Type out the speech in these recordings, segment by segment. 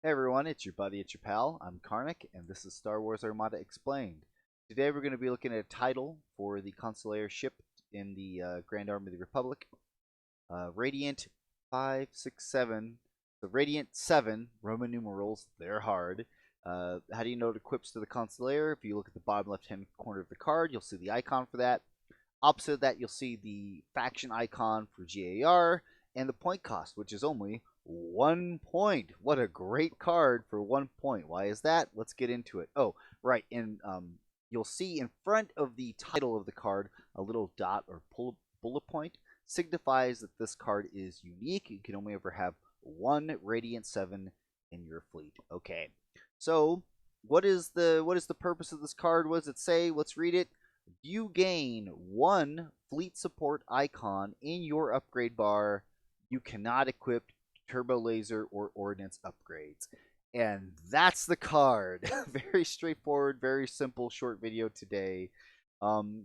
Hey everyone, it's your buddy, it's your pal. I'm Karnik, and this is Star Wars Armada Explained. Today we're going to be looking at a title for the Consular ship in the Grand Army of the Republic. Radiant 5, 6, 7. The Radiant 7, Roman numerals, they're hard. How do you know it equips to the Consular? If you look at the bottom left-hand corner of the card, you'll see the icon for that. Opposite of that, you'll see the faction icon for GAR and the point cost, which is only 1 point. What a great card for 1 point. Why is that? Let's get into it. Oh, right. And you'll see in front of the title of the card a little dot or bullet point signifies that this card is unique. You can only ever have one Radiant 7 in your fleet. Okay. So, what is the purpose of this card? What does it say? Let's read it. You gain one fleet support icon in your upgrade bar. You cannot equip turbo laser or ordnance upgrades. And that's the card. Very straightforward, very simple, short video today.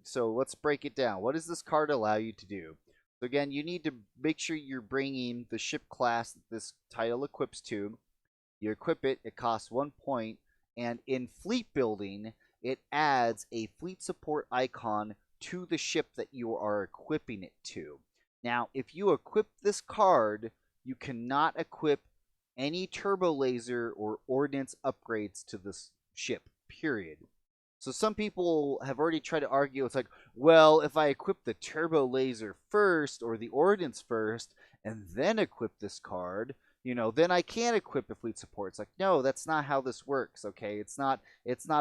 So let's break it down. What does this card allow you to do? So again, you need to make sure you're bringing the ship class that this title equips to. You equip it, it costs 1 point, and in fleet building, it adds a fleet support icon to the ship that you are equipping it to. Now, if you equip this card, you cannot equip any turbo laser or ordnance upgrades to this ship, period. So some people have already tried to argue, it's like, well, if I equip the turbo laser first or the ordnance first and then equip this card, then I can equip a fleet support. It's like, no, that's not how this works, okay? It's not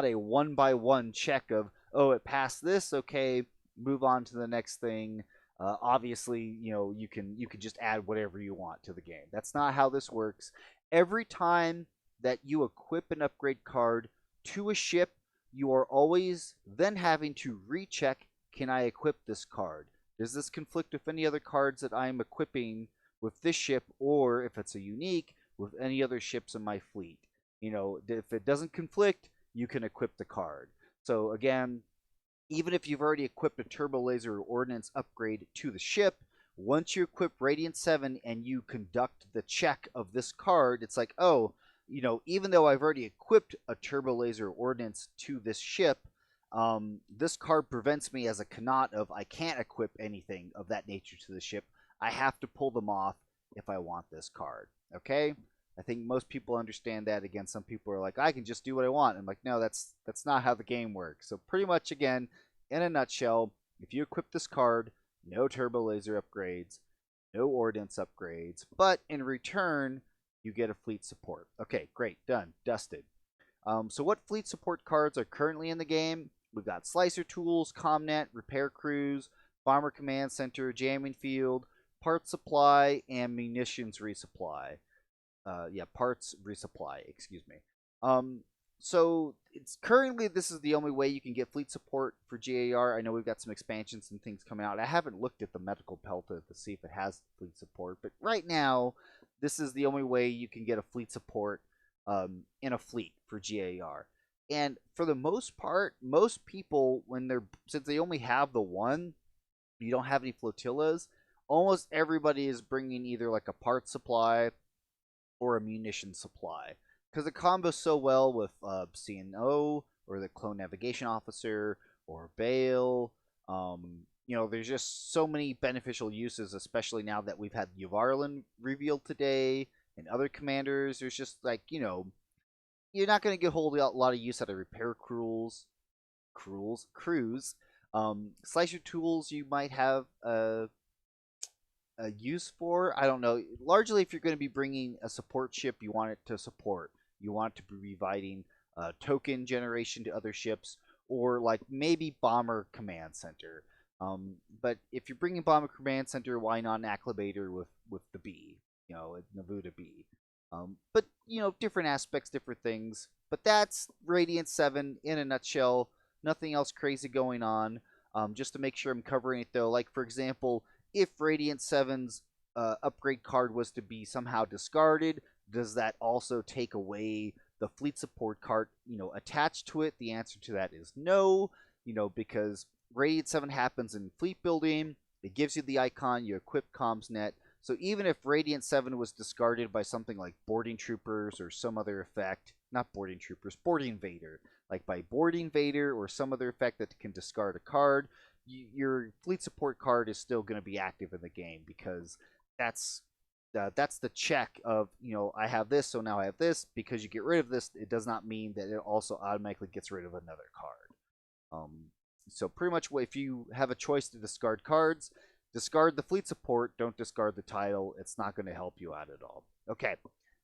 a one-by-one check of, oh, it passed this, okay, move on to the next thing. Obviously, you can just add whatever you want to the game. That's not how this works. Every time that you equip an upgrade card to a ship, you are always then having to recheck, can I equip this card? Does this conflict with any other cards that I'm equipping with this ship, or if it's a unique, with any other ships in my fleet? If it doesn't conflict, you can equip the card. So again, even if you've already equipped a turbo laser or ordnance upgrade to the ship, once you equip Radiant 7 and you conduct the check of this card, it's like, oh, even though I've already equipped a turbo laser or ordnance to this ship, this card prevents me as a Connaught of I can't equip anything of that nature to the ship. I have to pull them off if I want this card. Okay? I think most people understand that. Again, some people are like, I can just do what I want. I'm like, no, that's not how the game works. So pretty much, again, in a nutshell, if you equip this card, no turbo laser upgrades, no ordnance upgrades, but in return, you get a fleet support. Okay, great, done, dusted. So what fleet support cards are currently in the game? We've got Slicer Tools, Comnet, Repair Crews, Bomber Command Center, Jamming Field, Parts Supply, and Munitions Resupply. Parts resupply, excuse me. So it's currently, this is the only way you can get fleet support for GAR. I know we've got some expansions and things coming out. I haven't looked at the medical pelta to see if it has fleet support, but right now, this is the only way you can get a fleet support in a fleet for GAR. And for the most part, most people, since they only have the one, you don't have any flotillas, almost everybody is bringing either like a parts supply or a munition supply, because it combos so well with CNO or the Clone Navigation Officer or Bale. There's just so many beneficial uses, especially now that we've had Yvarlin revealed today and other commanders. There's just like, you're not going to get a whole lot of use out of repair crews. Slicer tools you might have a use for. I don't know. Largely, if you're going to be bringing a support ship, you want it to support. You want it to be providing token generation to other ships, or like maybe Bomber Command Center. But if you're bringing Bomber Command Center, why not an Acclimator with the B? Navuta B. But different aspects, different things. But that's Radiant 7 in a nutshell. Nothing else crazy going on. Just to make sure I'm covering it though, like for example, if Radiant 7's upgrade card was to be somehow discarded, does that also take away the fleet support card, attached to it? The answer to that is no, because Radiant 7 happens in fleet building. It gives you the icon, you equip CommsNet, So even if Radiant 7 was discarded by something like Boarding Troopers or some other effect, not Boarding Troopers, Boarding Vader, like by Boarding Vader or some other effect that can discard a card, your fleet support card is still going to be active in the game, because that's the check of, I have this, so now I have this. Because you get rid of this, it does not mean that it also automatically gets rid of another card. So pretty much, if you have a choice to discard cards, discard the fleet support, don't discard the title. It's not going to help you out at all. Okay,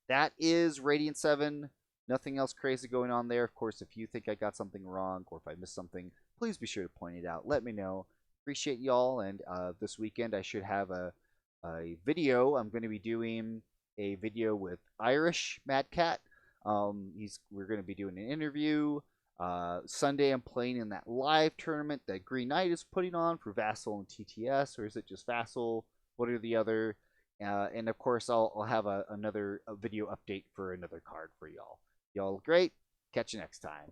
that is Radiant 7. Nothing else crazy going on there. Of course, if you think I got something wrong or if I missed something, please be sure to point it out. Let me know. Appreciate y'all. And this weekend I should have a video. I'm going to be doing a video with Irish Mad Cat. We're going to be doing an interview. Sunday I'm playing in that live tournament that Green Knight is putting on for Vassal and TTS, or is it just Vassal? What are the other? And of course I'll have another video update for another card for y'all. Y'all great. Catch you next time.